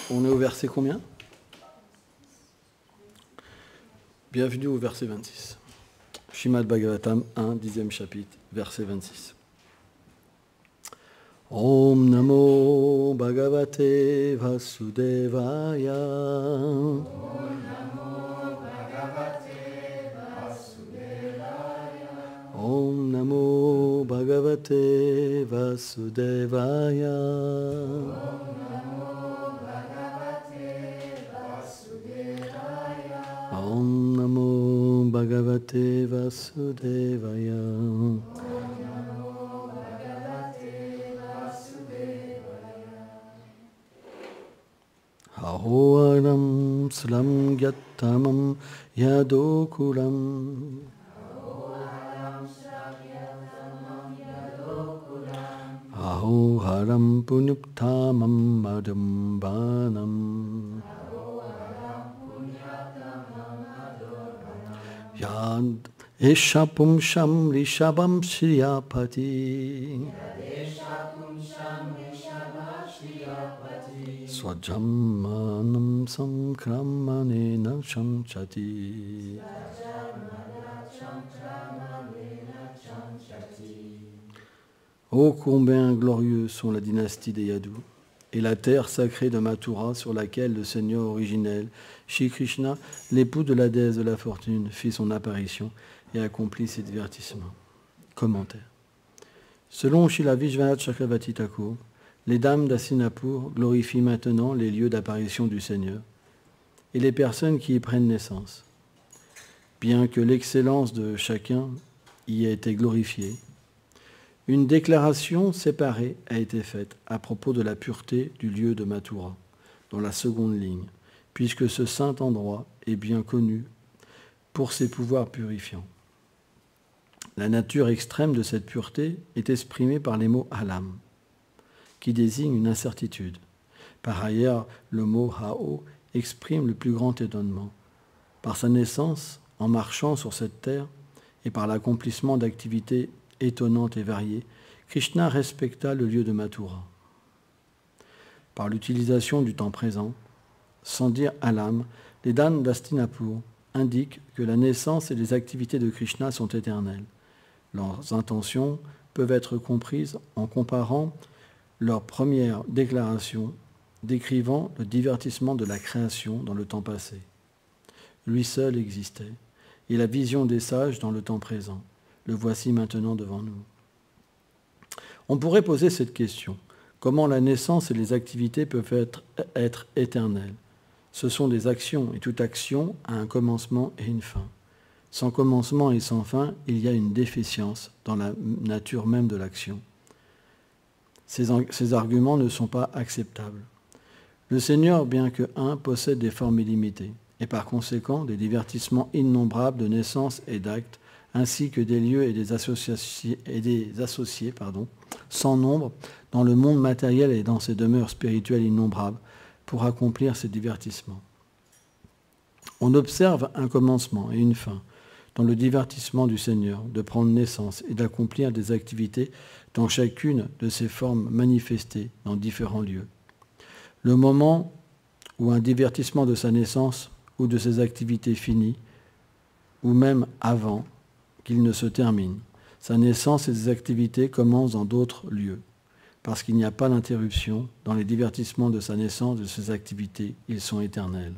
On est au verset combien? Bienvenue au verset 26. Shrimad Bhagavatam 1, 10e chapitre, verset 26. Om Namo Bhagavate Vasudevaya. Om Namo Bhagavate Vasudevaya. Om Namo Bhagavate Vasudevaya. Om Namo Bhagavate Vasudevaya. Ahoram slam gyattamam yadokulam. Ahoharam punyuktamam madambanam. Yad Eshapum Sham Rishabam Shriyapati Swajammanam Samkramanena Shamchati. Oh, combien glorieux sont la dynastie des Yadu et la terre sacrée de Mathura sur laquelle le Seigneur originel, Shri Krishna, l'époux de la déesse de la fortune, fit son apparition et accomplit ses divertissements. Commentaire. Selon Srila Vishwanath Chakravarti Thakur, les dames d'Hastinapur glorifient maintenant les lieux d'apparition du Seigneur et les personnes qui y prennent naissance. Bien que l'excellence de chacun y ait été glorifiée, une déclaration séparée a été faite à propos de la pureté du lieu de Mathura, dans la seconde ligne, puisque ce saint endroit est bien connu pour ses pouvoirs purifiants. La nature extrême de cette pureté est exprimée par les mots halam, qui désignent une incertitude. Par ailleurs, le mot hao exprime le plus grand étonnement. Par sa naissance, en marchant sur cette terre, et par l'accomplissement d'activités étonnante et variée, Krishna respecta le lieu de Mathura. Par l'utilisation du temps présent, sans dire alam, les dames d'Hastinapur indiquent que la naissance et les activités de Krishna sont éternelles. Leurs intentions peuvent être comprises en comparant leur première déclaration décrivant le divertissement de la création dans le temps passé. Lui seul existait, et la vision des sages dans le temps présent. Le voici maintenant devant nous. On pourrait poser cette question. Comment la naissance et les activités peuvent être éternelles? Ce sont des actions, et toute action a un commencement et une fin. Sans commencement et sans fin, il y a une déficience dans la nature même de l'action. Ces arguments ne sont pas acceptables. Le Seigneur, bien que un, possède des formes illimitées, et par conséquent des divertissements innombrables de naissances et d'actes, ainsi que des lieux et des associés sans nombre dans le monde matériel et dans ses demeures spirituelles innombrables pour accomplir ces divertissements. On observe un commencement et une fin dans le divertissement du Seigneur de prendre naissance et d'accomplir des activités dans chacune de ces formes manifestées dans différents lieux. Le moment où un divertissement de sa naissance ou de ses activités finit, ou même avant qu'il ne se termine. Sa naissance et ses activités commencent dans d'autres lieux, parce qu'il n'y a pas d'interruption dans les divertissements de sa naissance et de ses activités, ils sont éternels.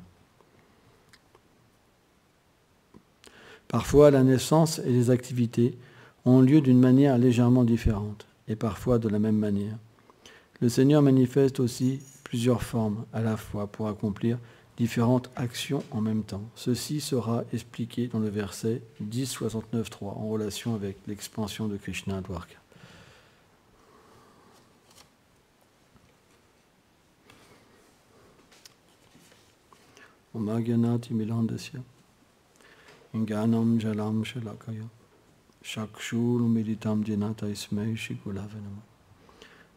Parfois, la naissance et les activités ont lieu d'une manière légèrement différente, et parfois de la même manière. Le Seigneur manifeste aussi plusieurs formes à la fois pour accomplir différentes actions en même temps. Ceci sera expliqué dans le verset 10.69.3 en relation avec l'expansion de Krishna à Dwarka. Om Agyanati Milandasya Inganam Jalam Shalakaya Shakshur Militam Jenata Ismai Shikulavanama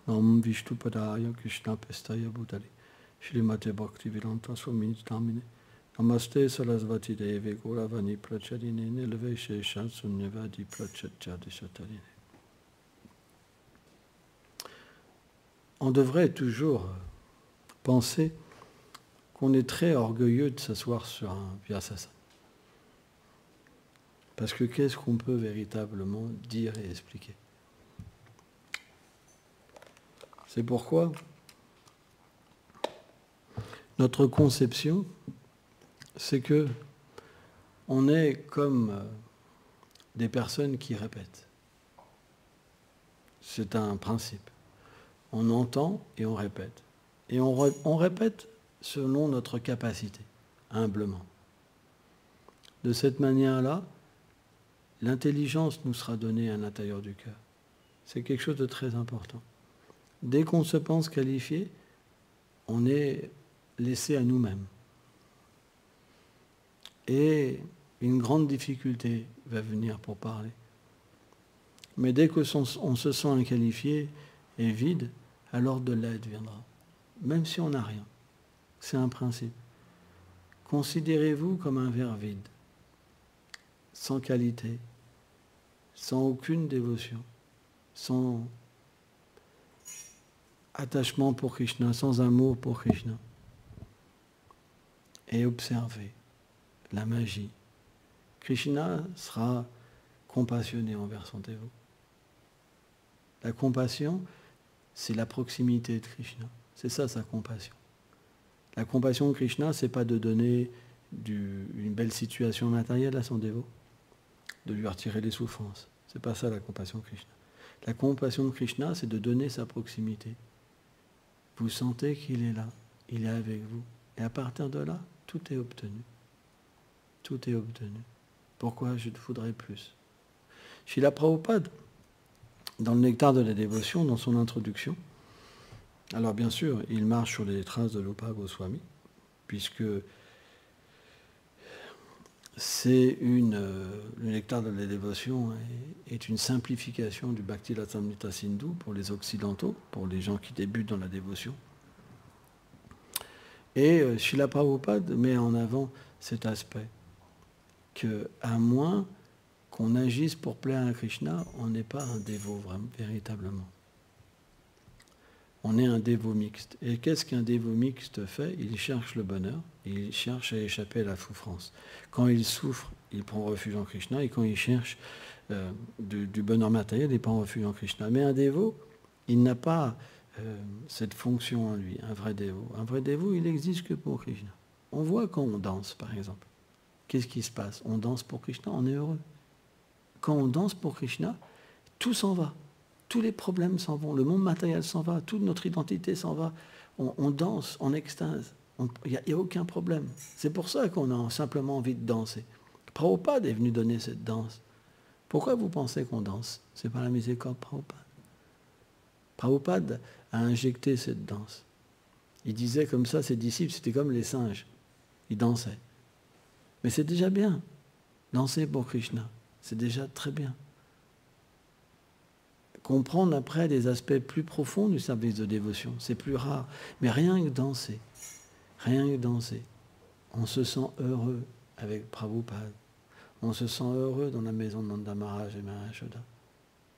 Nam Vishtupadaya Krishna Pestaya Bhutali Shrimate Bhakti Vedanta Swami Tamine Namaste Sarasvati Devi Gauravani Prachadine Nilve Shesha Sunyavadi Prachadjadishatarine. On devrait toujours penser qu'on est très orgueilleux de s'asseoir sur un Vyasasana. Parce que qu'est-ce qu'on peut véritablement dire et expliquer? C'est pourquoi notre conception, c'est que on est comme des personnes qui répètent. C'est un principe. On entend et on répète. Et on répète selon notre capacité, humblement. De cette manière-là, l'intelligence nous sera donnée à l'intérieur du cœur. C'est quelque chose de très important. Dès qu'on se pense qualifié, on est laissé à nous-mêmes. Et une grande difficulté va venir pour parler. Mais dès qu'on se sent inqualifié et vide, alors de l'aide viendra. Même si on n'a rien. C'est un principe. Considérez-vous comme un verre vide, sans qualité, sans aucune dévotion, sans attachement pour Krishna, sans amour pour Krishna. Et observez la magie. Krishna sera compassionné envers son dévot. La compassion, c'est la proximité de Krishna. C'est ça sa compassion. La compassion de Krishna, c'est pas de donner une belle situation matérielle à son dévot, de lui retirer les souffrances. C'est pas ça la compassion de Krishna. La compassion de Krishna, c'est de donner sa proximité. Vous sentez qu'il est là, il est avec vous. Et à partir de là, tout est obtenu. Tout est obtenu. Pourquoi je te voudrais plus? Srila Prabhupada, dans le Nectar de la dévotion, dans son introduction, alors bien sûr, il marche sur les traces de Rupa Goswami, puisque c'est le Nectar de la dévotion est une simplification du Bhakti Rasamrita Sindhu pour les occidentaux, pour les gens qui débutent dans la dévotion. Et Srila Prabhupada met en avant cet aspect, qu'à moins qu'on agisse pour plaire à Krishna, on n'est pas un dévot vraiment, véritablement. On est un dévot mixte. Et qu'est-ce qu'un dévot mixte fait? Il cherche le bonheur, il cherche à échapper à la souffrance. Quand il souffre, il prend refuge en Krishna, et quand il cherche du bonheur matériel, il prend refuge en Krishna. Mais un dévot, il n'a pas cette fonction en lui, un vrai dévot. Un vrai dévot, il n'existe que pour Krishna. On voit quand on danse, par exemple. Qu'est-ce qui se passe? On danse pour Krishna, on est heureux. Quand on danse pour Krishna, tout s'en va. Tous les problèmes s'en vont, le monde matériel s'en va, toute notre identité s'en va. On danse en extase. Il n'y a aucun problème. C'est pour ça qu'on a simplement envie de danser. Prabhupada est venu donner cette danse. Pourquoi vous pensez qu'on danse? C'est par la miséricorde de Prabhupada. Prabhupada a injecté cette danse. Il disait comme ça, ses disciples, c'était comme les singes. Ils dansaient. Mais c'est déjà bien. Danser pour Krishna, c'est déjà très bien. Comprendre après des aspects plus profonds du service de dévotion, c'est plus rare. Mais rien que danser, on se sent heureux avec Prabhupada. On se sent heureux dans la maison de Nanda Maharaj et Maharaj Yashoda.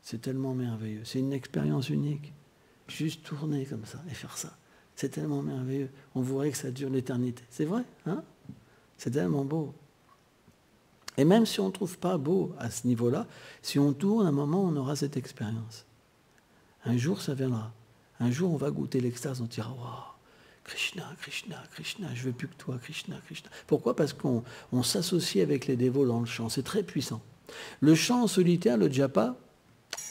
C'est tellement merveilleux. C'est une expérience unique. Juste tourner comme ça et faire ça. C'est tellement merveilleux. On voudrait que ça dure l'éternité. C'est vrai, hein? C'est tellement beau. Et même si on ne trouve pas beau à ce niveau-là, si on tourne, à un moment, on aura cette expérience. Un jour, ça viendra. Un jour, on va goûter l'extase, on dira « Waouh, Krishna, Krishna, Krishna, je veux plus que toi, Krishna, Krishna ». Pourquoi? Parce qu'on s'associe avec les dévots dans le chant. C'est très puissant. Le chant en solitaire, le japa,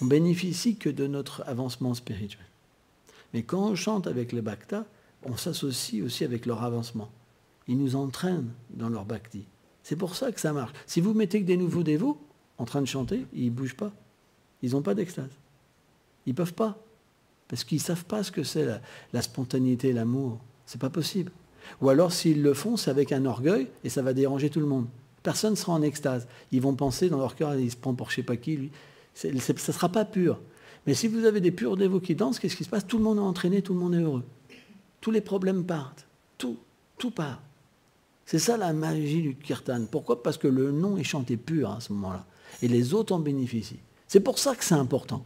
on bénéficie que de notre avancement spirituel. Mais quand on chante avec les bhaktas, on s'associe aussi avec leur avancement. Ils nous entraînent dans leur bhakti. C'est pour ça que ça marche. Si vous mettez que des nouveaux dévots en train de chanter, ils ne bougent pas. Ils n'ont pas d'extase. Ils ne peuvent pas. Parce qu'ils ne savent pas ce que c'est la spontanéité, l'amour. C'est pas possible. Ou alors, s'ils le font, c'est avec un orgueil et ça va déranger tout le monde. Personne ne sera en extase. Ils vont penser dans leur cœur, il se prend pour je ne sais pas qui, lui. Ça ne sera pas pur. Mais si vous avez des purs dévots qui dansent, qu'est-ce qui se passe? Tout le monde est entraîné, tout le monde est heureux. Tous les problèmes partent. Tout part. C'est ça la magie du kirtan. Pourquoi? Parce que le nom est chanté pur à ce moment-là. Et les autres en bénéficient. C'est pour ça que c'est important.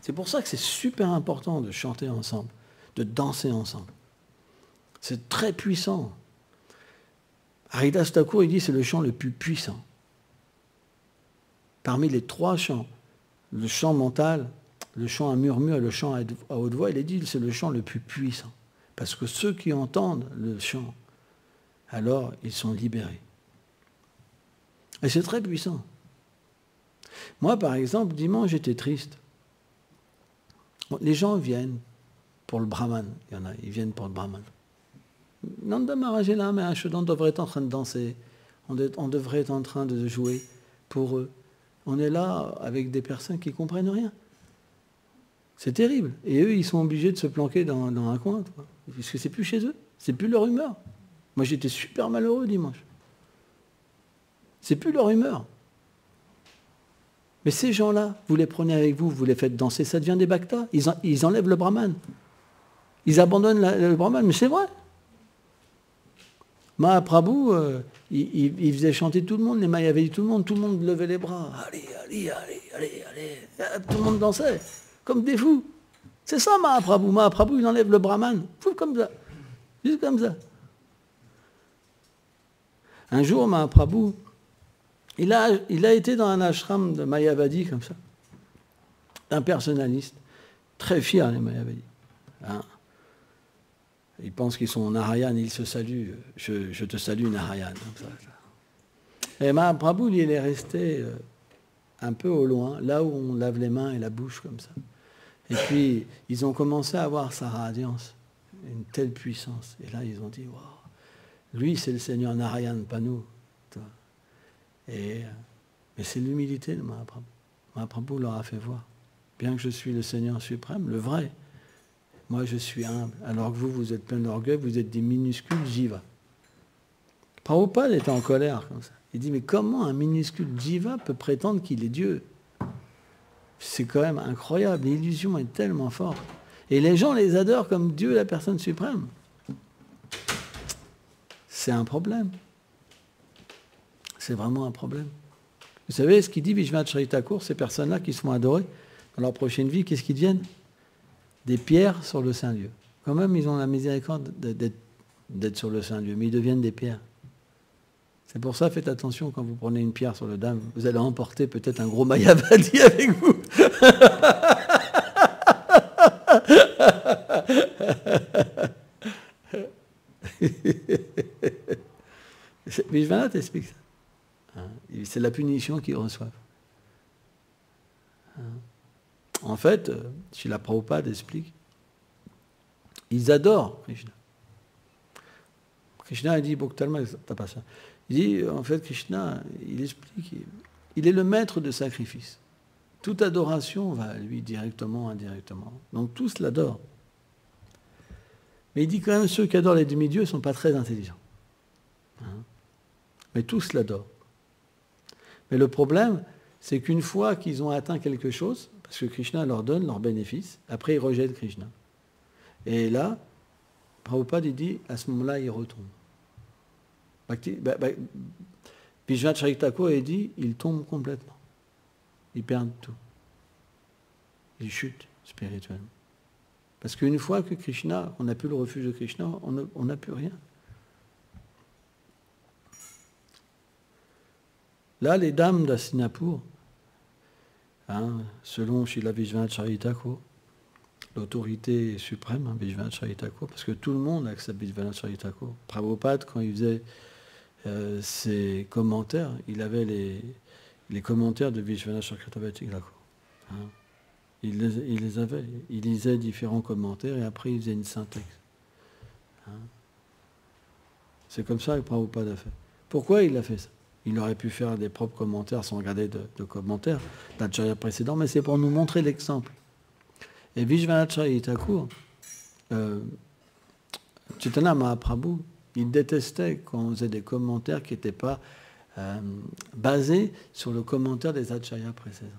C'est pour ça que c'est super important de chanter ensemble, de danser ensemble. C'est très puissant. Haridas Thakur, il dit c'est le chant le plus puissant. Parmi les 3 chants, le chant mental, le chant à murmure et le chant à haute voix, il est dit c'est le chant le plus puissant. Parce que ceux qui entendent le chant, alors ils sont libérés. Et c'est très puissant. Moi, par exemple, dimanche, j'étais triste. Les gens viennent pour le brahman. Il y en a, ils viennent pour le brahman. Nanda Maharaj est là, mais on devrait être en train de danser. On devrait être en train de jouer pour eux. On est là avec des personnes qui ne comprennent rien. C'est terrible. Et eux, ils sont obligés de se planquer dans un coin. Parce que c'est plus chez eux. C'est plus leur humeur. Moi, j'étais super malheureux dimanche. C'est plus leur humeur. Mais ces gens-là, vous les prenez avec vous, vous les faites danser, ça devient des bhaktas. Ils enlèvent le brahman. Ils abandonnent le brahman, mais c'est vrai. Mahaprabhu, il faisait chanter tout le monde, les Mayavadis, tout le monde levait les bras. Allez, allez, allez, allez, allez. Tout le monde dansait, comme des fous. C'est ça Mahaprabhu. Mahaprabhu, il enlève le brahman. Fou comme ça. Juste comme ça. Un jour, Mahaprabhu, il a été dans un ashram de Mayavadi, comme ça. Un personnaliste. Très fier, les Mayavadis. Hein? Ils pensent qu'ils sont Narayan, ils se saluent. Je te salue, Narayan. Comme ça. Et Mahaprabhu, il est resté un peu au loin, là où on lave les mains et la bouche, comme ça. Et puis, ils ont commencé à voir sa radiance, une telle puissance. Et là, ils ont dit, waouh, lui, c'est le Seigneur Narayan, pas nous. Mais c'est l'humilité de Mahaprabhu. Mahaprabhu leur a fait voir. Bien que je suis le Seigneur suprême, le vrai, moi je suis humble. Alors que vous êtes plein d'orgueil, vous êtes des minuscules jiva. Prabhupada était en colère comme ça. Il dit, mais comment un minuscule jiva peut prétendre qu'il est Dieu? C'est quand même incroyable. L'illusion est tellement forte. Et les gens les adorent comme Dieu, la personne suprême. C'est un problème. C'est vraiment un problème. Vous savez ce qu'il dit Vishwanath Chaitanya Thakur, ces personnes-là qui se font adorer, dans leur prochaine vie, qu'est-ce qu'ils deviennent? Des pierres sur le Saint-Lieu. Quand même, ils ont la miséricorde d'être sur le Saint-Lieu, mais ils deviennent des pierres. C'est pour ça, faites attention quand vous prenez une pierre sur le dame, vous allez emporter peut-être un gros Mayavadi avec vous. Vishwanath explique ça. C'est la punition qu'ils reçoivent. En fait, Srila Prabhupada explique, ils adorent Krishna. Krishna, il dit, t'as pas ça. Il dit, en fait, Krishna, il explique, il est le maître de sacrifice. Toute adoration va à lui directement, indirectement. Donc tous l'adorent. Mais il dit quand même, ceux qui adorent les demi-dieux ne sont pas très intelligents. Mais tous l'adorent. Mais le problème, c'est qu'une fois qu'ils ont atteint quelque chose, parce que Krishna leur donne leur bénéfice, après ils rejettent Krishna. Et là, Prabhupada il dit, à ce moment-là, ils retombent. Vishwanath Chaitanya Thakur il dit, ils tombent complètement. Ils perdent tout. Ils chutent spirituellement. Parce qu'une fois que Krishna, on n'a plus le refuge de Krishna, on n'a plus rien. Là, les dames d'Hastinapur, selon Srila Vishwanath Chaitanya Thakur, l'autorité suprême, Vishwanath Chaitanya Thakur, parce que tout le monde accepte Vishwanath Chaitanya Thakur. Prabhupada, quand il faisait ses commentaires, il avait les commentaires de Vishwanath Chaitanya Thakur. Il les avait. Il lisait différents commentaires et après il faisait une synthèse. C'est comme ça que Prabhupada a fait. Pourquoi il a fait ça? Il aurait pu faire des propres commentaires sans regarder de commentaires d'Acharya précédent, mais c'est pour nous montrer l'exemple. Et Vishwanath Chaitanya Thakur, Chaitanya Mahaprabhu, il détestait quand on faisait des commentaires qui n'étaient pas basés sur le commentaire des acharyas précédents.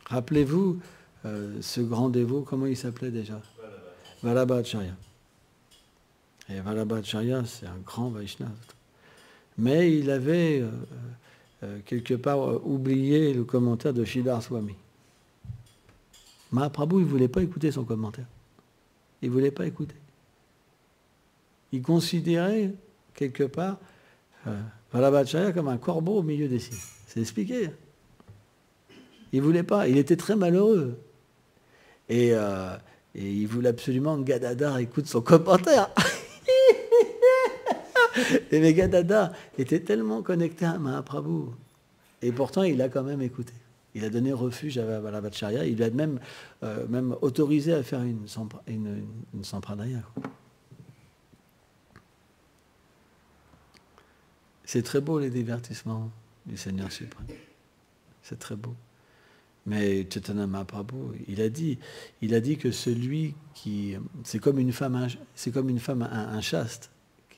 Rappelez-vous ce grand dévot, comment il s'appelait déjà? Vallabhacharya. Et Vallabhacharya, c'est un grand Vaishnava. Mais il avait quelque part oublié le commentaire de Sridhar Swami. Mahaprabhu, il ne voulait pas écouter son commentaire. il ne voulait pas écouter. Il considérait, quelque part, Vallabhacharya comme un corbeau au milieu des cygnes. C'est expliqué. Il ne voulait pas, il était très malheureux. Et il voulait absolument que Gadadhar écoute son commentaire. Et mais Gadadhar était tellement connecté à Mahaprabhu. Et pourtant, il a quand même écouté. Il a donné refuge à Vallabhacharya. Il lui a même autorisé à faire une sampradaya. C'est très beau les divertissements du Seigneur suprême. C'est très beau. Mais Chaitanya Mahaprabhu, il a dit que celui qui, c'est comme une femme inchaste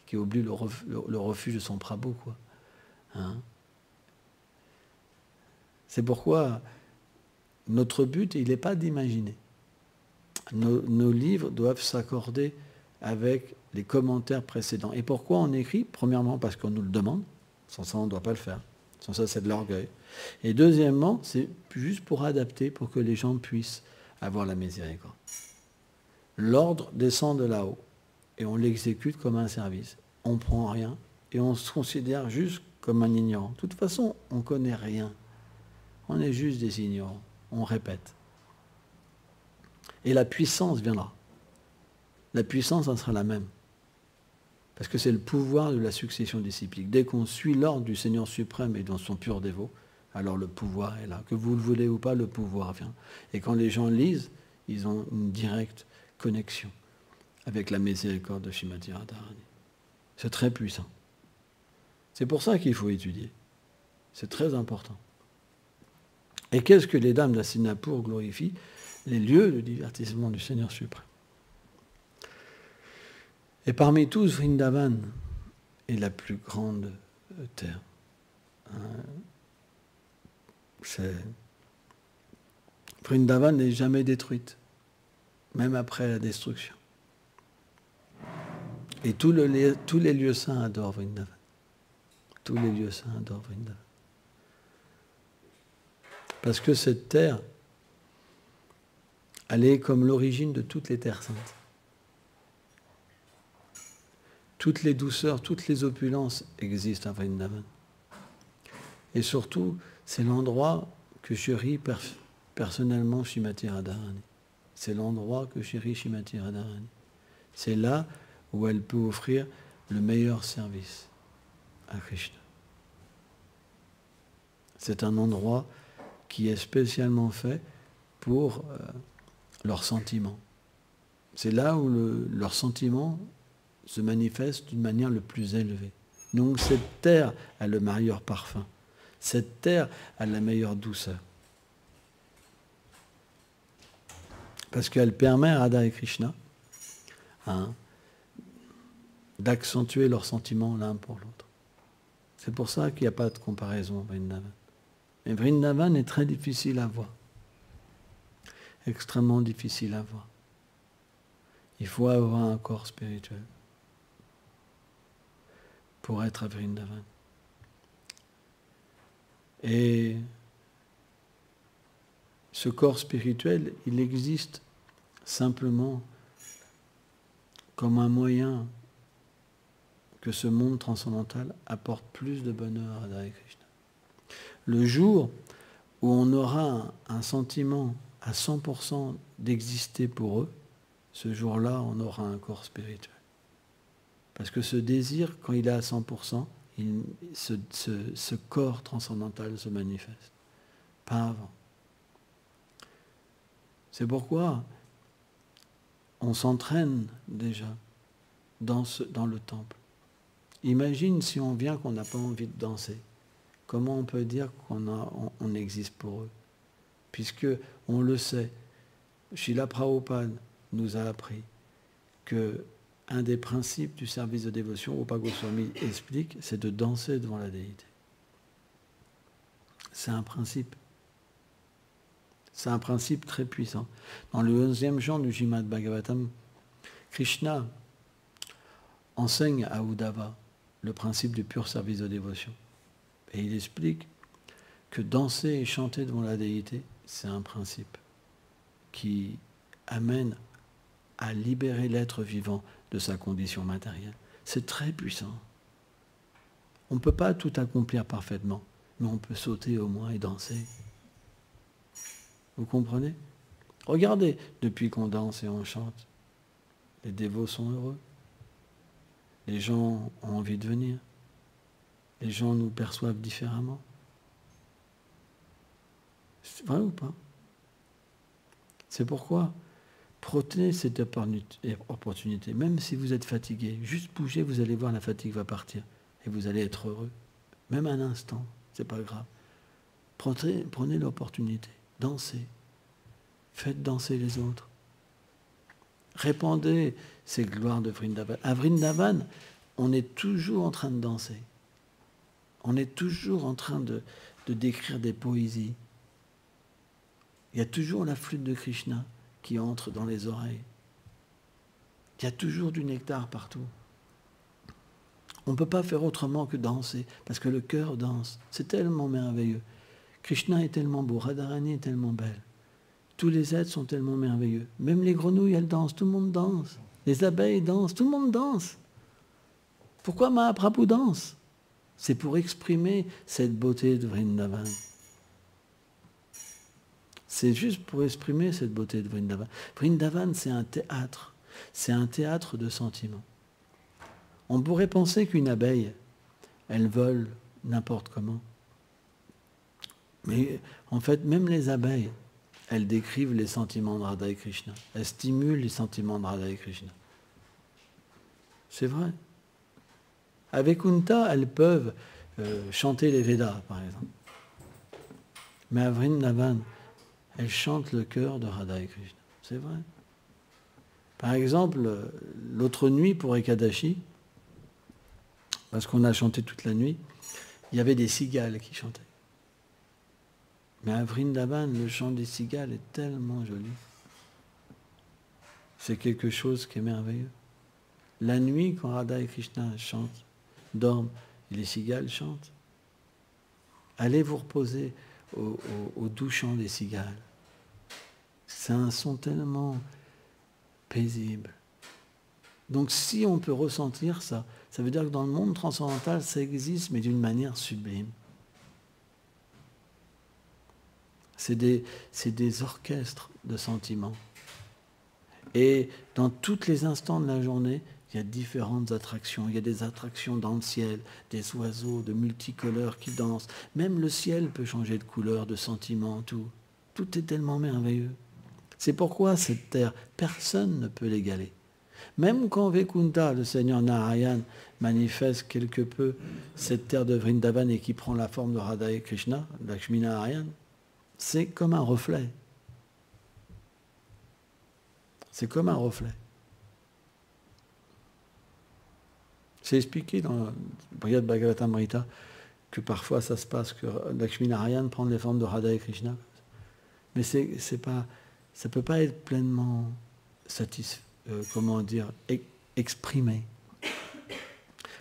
qui oublie le refuge de son Prabhu, quoi. Hein? C'est pourquoi notre but, il n'est pas d'imaginer. Nos livres doivent s'accorder avec les commentaires précédents. Et pourquoi on écrit? Premièrement, parce qu'on nous le demande. Sans ça, on ne doit pas le faire. Sans ça, c'est de l'orgueil. Et deuxièmement, c'est juste pour adapter, pour que les gens puissent avoir la miséricorde. L'ordre descend de là-haut et on l'exécute comme un service. On ne prend rien et on se considère juste comme un ignorant. De toute façon, on ne connaît rien. On est juste des ignorants. On répète. Et la puissance viendra. La puissance, ça sera la même. Parce que c'est le pouvoir de la succession disciplique. Dès qu'on suit l'ordre du Seigneur suprême et dans son pur dévot, alors le pouvoir est là. Que vous le voulez ou pas, le pouvoir vient. Et quand les gens lisent, ils ont une directe connexion avec la miséricorde de Srimati Radharani. C'est très puissant. C'est pour ça qu'il faut étudier. C'est très important. Et qu'est-ce que les dames d'Hastinapur glorifient? Les lieux de divertissement du Seigneur suprême. Et parmi tous, Vrindavan est la plus grande terre. Vrindavan n'est jamais détruite, même après la destruction. Et tous les lieux saints adorent Vrindavan. Tous les lieux saints adorent Vrindavan. Parce que cette terre, elle est comme l'origine de toutes les terres saintes. Toutes les douceurs, toutes les opulences existent à Vrindavan. Et surtout, c'est l'endroit que chérit personnellement Srimati Radharani. C'est l'endroit que chérit Srimati Radharani. C'est là où elle peut offrir le meilleur service à Krishna. C'est un endroit qui est spécialement fait pour leurs sentiments. C'est là où leurs sentiments se manifestent d'une manière le plus élevée. Donc cette terre a le meilleur parfum. Cette terre a la meilleure douceur. Parce qu'elle permet à Radha et Krishna d'accentuer leurs sentiments l'un pour l'autre. C'est pour ça qu'il n'y a pas de comparaison à Vrindavan. Mais Vrindavan est très difficile à voir. Extrêmement difficile à voir. Il faut avoir un corps spirituel pour être à Vrindavan. Et ce corps spirituel, il existe simplement comme un moyen que ce monde transcendantal apporte plus de bonheur à Radha et Krishna. Le jour où on aura un sentiment à 100% d'exister pour eux, ce jour-là, on aura un corps spirituel. Parce que ce désir, quand il est à 100%, ce corps transcendantal se manifeste. Pas avant. C'est pourquoi on s'entraîne déjà dans le temple. Imagine si on vient qu'on n'a pas envie de danser. Comment on peut dire qu'on existe pour eux? Puisque on le sait, Srila Prabhupada nous a appris que un des principes du service de dévotion, Rupa Goswami explique, c'est de danser devant la déité. C'est un principe. C'est un principe très puissant. Dans le 11e chant du Srimad Bhagavatam, Krishna enseigne à Uddhava le principe du pur service de dévotion. Et il explique que danser et chanter devant la déité, c'est un principe qui amène à libérer l'être vivant de sa condition matérielle. C'est très puissant. On ne peut pas tout accomplir parfaitement, mais on peut sauter au moins et danser. Vous comprenez? Regardez, depuis qu'on danse et on chante, les dévots sont heureux. Les gens ont envie de venir. Les gens nous perçoivent différemment. C'est vrai ou pas? C'est pourquoi prenez cette opportunité. Même si vous êtes fatigué, juste bougez, vous allez voir, la fatigue va partir. Et vous allez être heureux. Même un instant, c'est pas grave. Prenez l'opportunité. Dansez. Faites danser les autres. Répandez ces gloires de Vrindavan. À Vrindavan, on est toujours en train de danser. On est toujours en train de décrire des poésies. Il y a toujours la flûte de Krishna qui entre dans les oreilles. Il y a toujours du nectar partout. On ne peut pas faire autrement que danser, parce que le cœur danse. C'est tellement merveilleux. Krishna est tellement beau, Radharani est tellement belle. Tous les êtres sont tellement merveilleux. Même les grenouilles, elles dansent, tout le monde danse. Les abeilles dansent, tout le monde danse. Pourquoi Mahaprabhu danse? C'est pour exprimer cette beauté de Vrindavan. C'est juste pour exprimer cette beauté de Vrindavan. Vrindavan, c'est un théâtre. C'est un théâtre de sentiments. On pourrait penser qu'une abeille, elle vole n'importe comment. Mais en fait, même les abeilles, elles décrivent les sentiments de Radha et Krishna. Elles stimulent les sentiments de Radha et Krishna. C'est vrai. Avec Kunta, elles peuvent chanter les Védas, par exemple. Mais à Vrindavan, elles chantent le cœur de Radha et Krishna. C'est vrai. Par exemple, l'autre nuit pour Ekadashi, parce qu'on a chanté toute la nuit, il y avait des cigales qui chantaient. Mais à Vrindavan, le chant des cigales est tellement joli. C'est quelque chose qui est merveilleux. La nuit, quand Radha et Krishna chantent, dorment, et les cigales chantent, allez vous reposer au doux chant des cigales. C'est un son tellement paisible. Donc si on peut ressentir ça, ça veut dire que dans le monde transcendantal, ça existe, mais d'une manière sublime. C'est des orchestres de sentiments. Et dans tous les instants de la journée, il y a différentes attractions. Il y a des attractions dans le ciel, des oiseaux de multicolores qui dansent. Même le ciel peut changer de couleur, de sentiment, tout. Tout est tellement merveilleux. C'est pourquoi cette terre, personne ne peut l'égaler. Même quand Vaikunta, le Seigneur Narayan, manifeste quelque peu cette terre de Vrindavan et qui prend la forme de Radha et Krishna, Lakshmi Narayan, c'est comme un reflet. C'est comme un reflet. C'est expliqué dans le Brihad Bhagavatamrita que parfois ça se passe que Lakshmi Narayan prend les formes de Radha et Krishna. Mais ça ne peut pas être pleinement exprimé.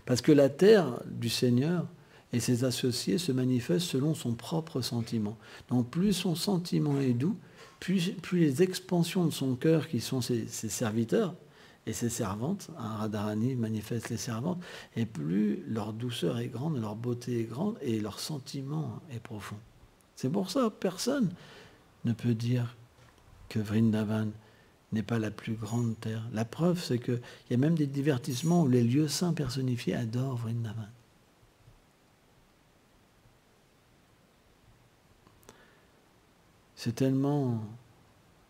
Parce que la terre du Seigneur et ses associés se manifestent selon son propre sentiment. Donc plus son sentiment est doux, plus les expansions de son cœur, qui sont ses serviteurs et ses servantes, Radharani manifeste les servantes, et plus leur douceur est grande, leur beauté est grande, et leur sentiment est profond. C'est pour ça que personne ne peut dire que Vrindavan n'est pas la plus grande terre. La preuve, c'est qu'il y a même des divertissements où les lieux saints personnifiés adorent Vrindavan. C'est tellement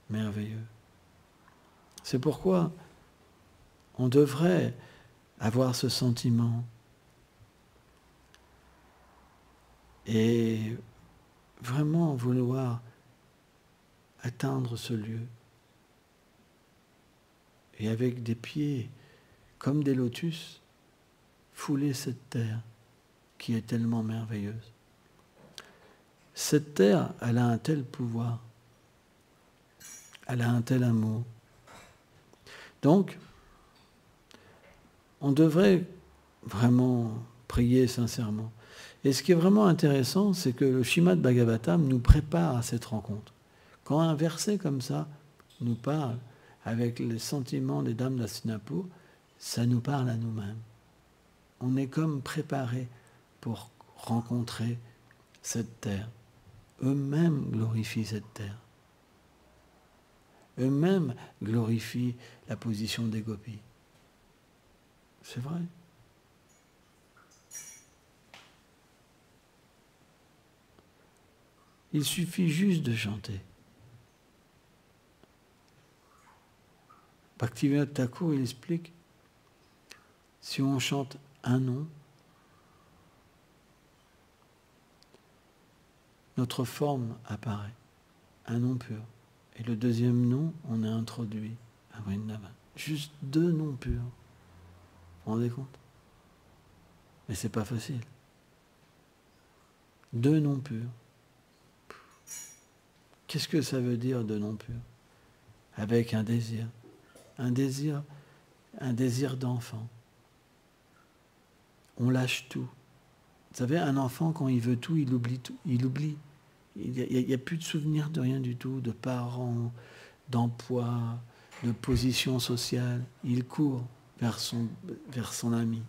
merveilleux. C'est pourquoi on devrait avoir ce sentiment et vraiment vouloir atteindre ce lieu. Et avec des pieds comme des lotus, fouler cette terre qui est tellement merveilleuse. Cette terre, elle a un tel pouvoir, elle a un tel amour. Donc, on devrait vraiment prier sincèrement. Et ce qui est vraiment intéressant, c'est que le Srimad Bhagavatam nous prépare à cette rencontre. Quand un verset comme ça nous parle, avec les sentiments des dames d'Hastinapur, ça nous parle à nous-mêmes. On est comme préparés pour rencontrer cette terre. Eux-mêmes glorifient cette terre. Eux-mêmes glorifient la position des gopis. C'est vrai. Il suffit juste de chanter. Bhaktivinoda Thakur, il explique, si on chante un nom, notre forme apparaît, un nom pur. Et le deuxième nom, on est introduit à Vrindavan. Juste 2 noms purs. Vous vous rendez compte? Mais c'est pas facile. 2 noms purs. Qu'est-ce que ça veut dire 2 noms purs? Avec un désir d'enfant. On lâche tout. Vous savez, un enfant, quand il veut tout, il oublie tout. Il oublie. Il n'y a plus de souvenir de rien du tout, de parents, d'emploi, de position sociale. Il court vers son ami.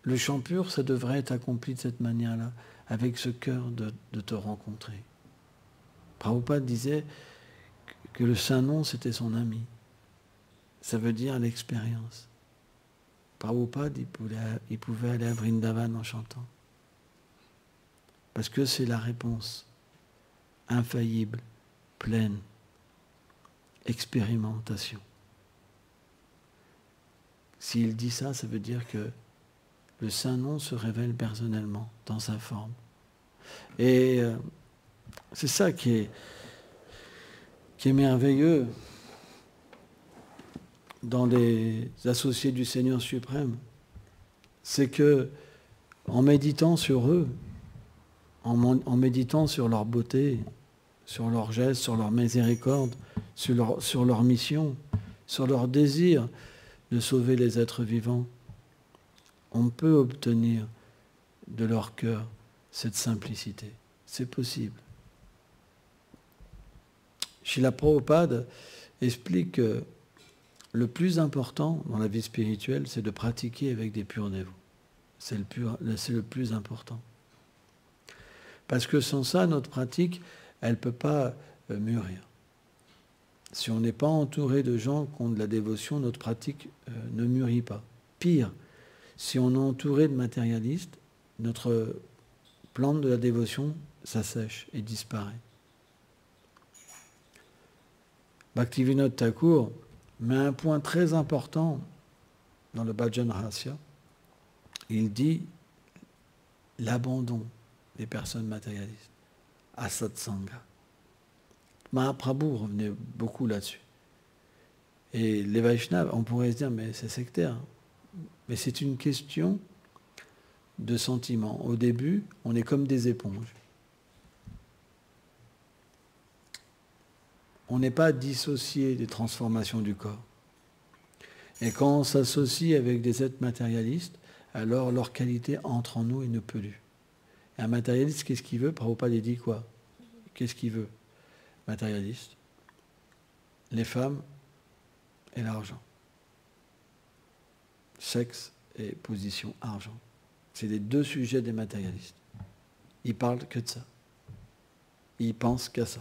Le chant pur, ça devrait être accompli de cette manière-là, avec ce cœur de te rencontrer. Prabhupada disait que le Saint-Nom, c'était son ami. Ça veut dire l'expérience. Prabhupada, il pouvait aller à Vrindavan en chantant. Parce que c'est la réponse infaillible, pleine, expérimentation. S'il dit ça, ça veut dire que le Saint-Nom se révèle personnellement, dans sa forme. Et c'est ça qui est merveilleux dans les associés du Seigneur suprême. C'est que, en méditant sur eux, en méditant sur leur beauté, sur leurs gestes, sur leur miséricorde, sur leur mission, sur leur désir de sauver les êtres vivants, on peut obtenir de leur cœur cette simplicité. C'est possible. Srila Prabhupada explique que le plus important dans la vie spirituelle, c'est de pratiquer avec des purs dévots. C'est le plus important. Parce que sans ça, notre pratique, elle ne peut pas mûrir. Si on n'est pas entouré de gens qui ont de la dévotion, notre pratique ne mûrit pas. Pire, si on est entouré de matérialistes, notre plante de la dévotion s'assèche et disparaît. Bhaktivinoda Thakur met un point très important dans le Bhajan Rahasya. Il dit l'abandon des personnes matérialistes, asatsanga. Mahaprabhu revenait beaucoup là-dessus. Et les Vaishnavas, on pourrait se dire, mais c'est sectaire. Mais c'est une question de sentiment. Au début, on est comme des éponges. On n'est pas dissocié des transformations du corps. Et quand on s'associe avec des êtres matérialistes, alors leur qualité entre en nous et ne pollue. Et un matérialiste, qu'est-ce qu'il veut? Prabhupada dit quoi? Qu'est-ce qu'il veut? Matérialiste, les femmes et l'argent. Sexe et position, argent. C'est les 2 sujets des matérialistes. Ils parlent que de ça. Ils pensent qu'à ça.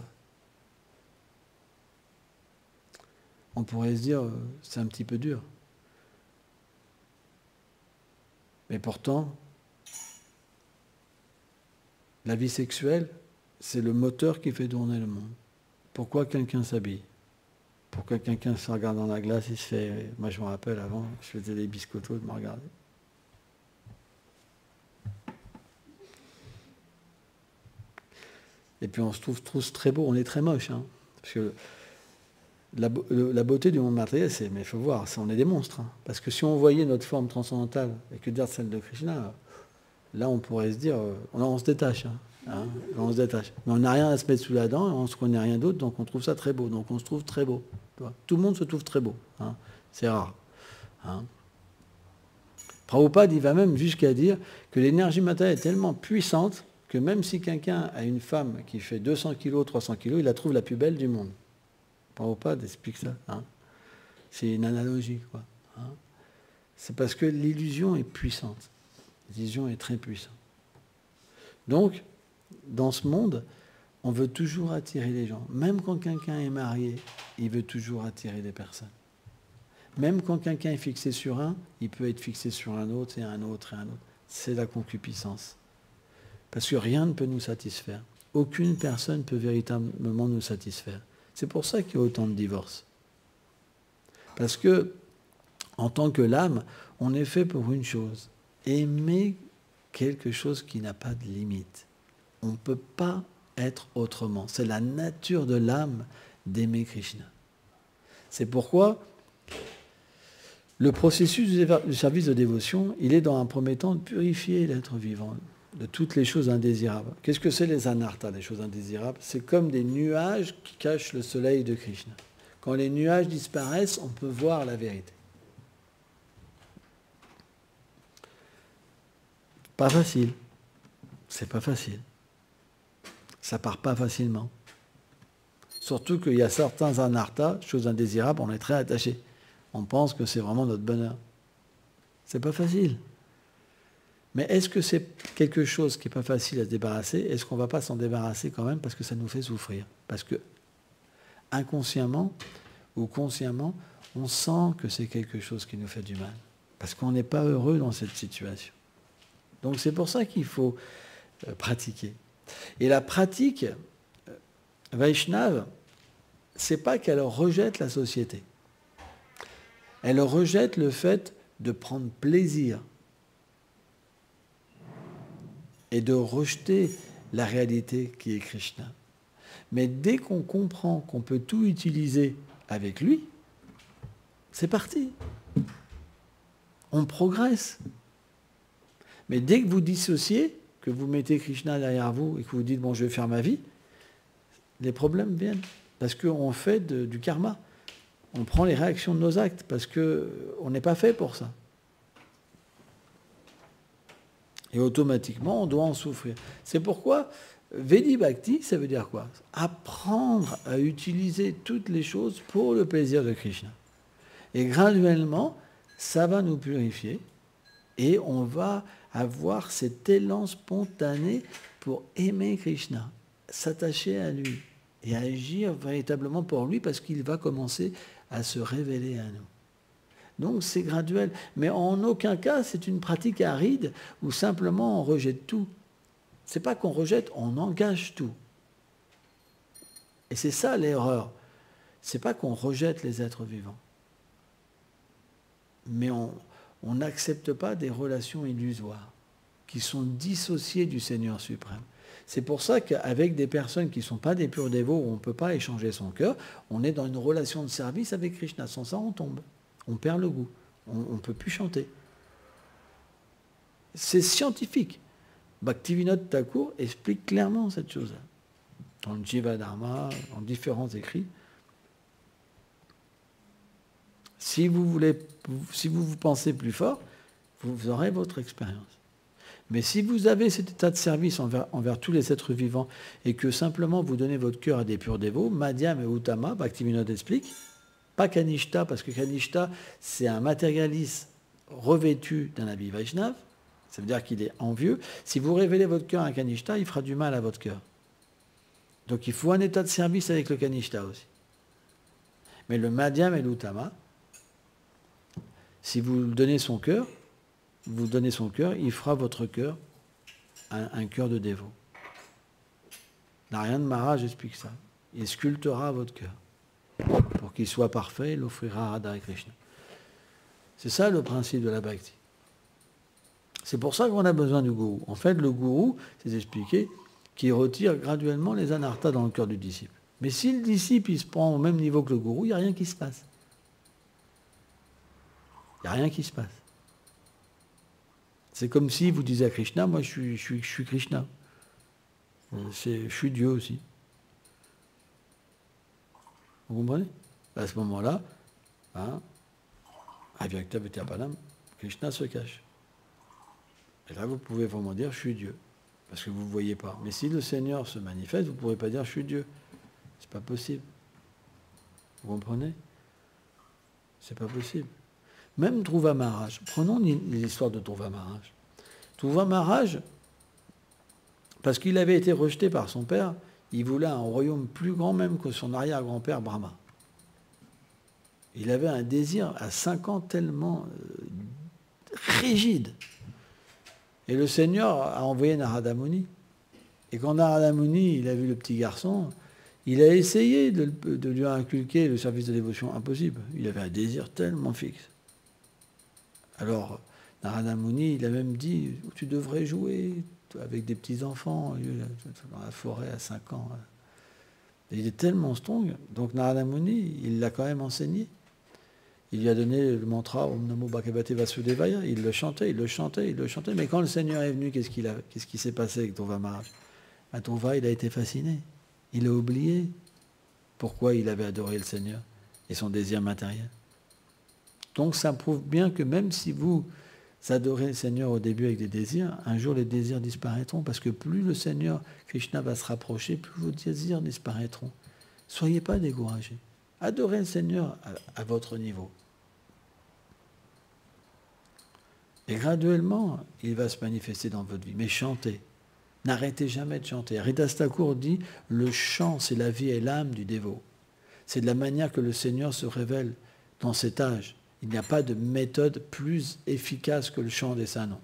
On pourrait se dire, c'est un petit peu dur. Mais pourtant, la vie sexuelle, c'est le moteur qui fait tourner le monde. Pourquoi quelqu'un s'habille? Pourquoi quelqu'un se regarde dans la glace et se fait... Moi, je me rappelle, avant, je faisais des biscottos de me regarder. Et puis, on se trouve tous très beaux. On est très moche, hein, parce que la beauté du monde matériel, c'est... Mais il faut voir, on est des monstres. Hein, parce que si on voyait notre forme transcendantale, et que dire celle de Krishna, là, on pourrait se dire... on se détache. Hein, on se détache. Mais on n'a rien à se mettre sous la dent, on ne se connaît rien d'autre, donc on trouve ça très beau. Donc on se trouve très beau. Tout le monde se trouve très beau. Hein, c'est rare. Hein. Prabhupada, il va même jusqu'à dire que l'énergie matérielle est tellement puissante que même si quelqu'un a une femme qui fait 200 kilos, 300 kilos, il la trouve la plus belle du monde. Prabhupada explique ça. Hein. C'est une analogie, quoi. Hein. C'est parce que l'illusion est puissante. L'illusion est très puissante. Donc, dans ce monde, on veut toujours attirer les gens. Même quand quelqu'un est marié, il veut toujours attirer des personnes. Même quand quelqu'un est fixé sur un, il peut être fixé sur un autre et un autre et un autre. C'est la concupiscence. Parce que rien ne peut nous satisfaire. Aucune personne ne peut véritablement nous satisfaire. C'est pour ça qu'il y a autant de divorces. Parce que, en tant que l'âme, on est fait pour une chose. Aimer quelque chose qui n'a pas de limite. On ne peut pas être autrement. C'est la nature de l'âme d'aimer Krishna. C'est pourquoi le processus du service de dévotion, il est dans un premier temps de purifier l'être vivant de toutes les choses indésirables. Qu'est-ce que c'est les anarthas, les choses indésirables? C'est comme des nuages qui cachent le soleil de Krishna. Quand les nuages disparaissent, on peut voir la vérité. Pas facile. C'est pas facile. Ça part pas facilement. Surtout qu'il y a certains anarthas, choses indésirables, on est très attaché. On pense que c'est vraiment notre bonheur. C'est pas facile. Mais est-ce que c'est quelque chose qui n'est pas facile à se débarrasser? Est-ce qu'on ne va pas s'en débarrasser quand même parce que ça nous fait souffrir? Parce que inconsciemment ou consciemment, on sent que c'est quelque chose qui nous fait du mal. Parce qu'on n'est pas heureux dans cette situation. Donc c'est pour ça qu'il faut pratiquer. Et la pratique Vaishnave, c'est pas qu'elle rejette la société. Elle rejette le fait de prendre plaisir et de rejeter la réalité qui est Krishna. Mais dès qu'on comprend qu'on peut tout utiliser avec lui, c'est parti. On progresse. Mais dès que vous dissociez, que vous mettez Krishna derrière vous et que vous dites « bon, je vais faire ma vie », les problèmes viennent. Parce qu'on fait du karma. On prend les réactions de nos actes parce qu'on n'est pas fait pour ça. Et automatiquement, on doit en souffrir. C'est pourquoi Vedi Bhakti, ça veut dire quoi? Apprendre à utiliser toutes les choses pour le plaisir de Krishna. Et graduellement, ça va nous purifier et on va avoir cet élan spontané pour aimer Krishna, s'attacher à lui et agir véritablement pour lui parce qu'il va commencer à se révéler à nous. Donc c'est graduel. Mais en aucun cas, c'est une pratique aride où simplement on rejette tout. C'est pas qu'on rejette, on engage tout. Et c'est ça l'erreur. C'est pas qu'on rejette les êtres vivants. Mais on n'accepte pas des relations illusoires qui sont dissociées du Seigneur suprême. C'est pour ça qu'avec des personnes qui ne sont pas des purs dévots, où on ne peut pas échanger son cœur, on est dans une relation de service avec Krishna. Sans ça, on tombe. On perd le goût. On ne peut plus chanter. C'est scientifique. Bhaktivinoda Thakur explique clairement cette chose-là. Dans le Jiva Dharma, dans différents écrits. Si vous pensez plus fort, vous aurez votre expérience. Mais si vous avez cet état de service envers tous les êtres vivants et que simplement vous donnez votre cœur à des purs dévots, Madhyam et Uttama, Bhaktivinoda explique, pas Kanishta, parce que Kanishta, c'est un matérialiste revêtu d'un habit Vaishnav, ça veut dire qu'il est envieux. Si vous révélez votre cœur à un Kanishta, il fera du mal à votre cœur. Donc il faut un état de service avec le Kanishta aussi. Mais le Madhyam et l'Uttama, si vous donnez son cœur, il fera votre cœur un cœur de dévot. Narayana Maharaj explique ça. Il sculptera votre cœur. Pour qu'il soit parfait, il l'offrira à Radha et Krishna. C'est ça le principe de la bhakti. C'est pour ça qu'on a besoin du gourou. En fait, le gourou, c'est expliqué, qu'il retire graduellement les anarthas dans le cœur du disciple. Mais si le disciple il se prend au même niveau que le gourou, il n'y a rien qui se passe. Il n'y a rien qui se passe. C'est comme si vous disiez à Krishna, moi je suis Krishna. Je suis Dieu aussi. Vous comprenez? À ce moment-là, Avyakta Vityapadam, Krishna se cache. Et là, vous pouvez vraiment dire, je suis Dieu. Parce que vous ne voyez pas. Mais si le Seigneur se manifeste, vous ne pourrez pas dire, je suis Dieu. Ce n'est pas possible. Vous comprenez? C'est pas possible. Même Dhruva Maharaj. Prenons l'histoire de Dhruva Maharaj. Dhruva Maharaj, parce qu'il avait été rejeté par son père, il voulait un royaume plus grand même que son arrière-grand-père Brahma. Il avait un désir à 5 ans tellement rigide. Et le Seigneur a envoyé Narada Muni. Et quand Narada Muni, il a vu le petit garçon, il a essayé de lui inculquer le service de dévotion. Impossible. Il avait un désir tellement fixe. Alors, Narada Muni, il a même dit, tu devrais jouer avec des petits-enfants dans la forêt à 5 ans. Et il est tellement strong. Donc Narada Muni, il l'a quand même enseigné. Il lui a donné le mantra Om Namo Bhagavate Vasudevaya. Il le chantait, il le chantait, il le chantait. Mais quand le Seigneur est venu, qu'est-ce qui s'est passé avec Dhruva Maharaj? Dhruva, il a été fasciné. Il a oublié pourquoi il avait adoré le Seigneur et son désir matériel. Donc ça prouve bien que même si vous adorez le Seigneur au début avec des désirs, un jour les désirs disparaîtront, parce que plus le Seigneur Krishna va se rapprocher, plus vos désirs disparaîtront. Soyez pas découragés. Adorez le Seigneur à votre niveau. Et graduellement, il va se manifester dans votre vie. Mais chantez. N'arrêtez jamais de chanter. Haridas Thakur dit, le chant, c'est la vie et l'âme du dévot. C'est de la manière que le Seigneur se révèle dans cet âge. Il n'y a pas de méthode plus efficace que le chant des saints noms.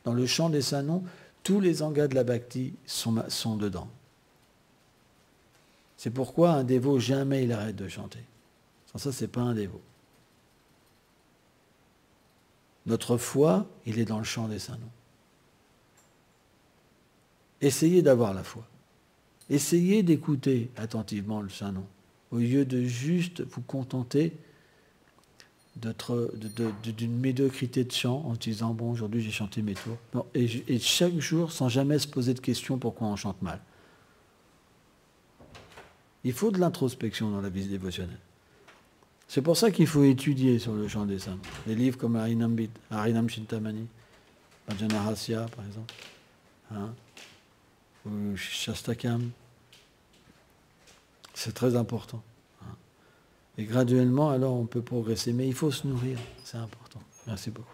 Dans le chant des saints noms, tous les angas de la bhakti sont dedans. C'est pourquoi un dévot, jamais il arrête de chanter. Sans ça, ce n'est pas un dévot. Notre foi, il est dans le chant des saints noms. Essayez d'avoir la foi. Essayez d'écouter attentivement le saint nom, au lieu de juste vous contenter d'une médiocrité de chant en disant, bon, aujourd'hui j'ai chanté mes tours. Non, et chaque jour, sans jamais se poser de questions pourquoi on chante mal. Il faut de l'introspection dans la vie dévotionnelle. C'est pour ça qu'il faut étudier sur le chant des saints. Des livres comme Harinam Chintamani, Bhajana Rasya, par exemple, ou Shastakam. C'est très important. Et graduellement, alors, on peut progresser. Mais il faut se nourrir, c'est important. Merci beaucoup.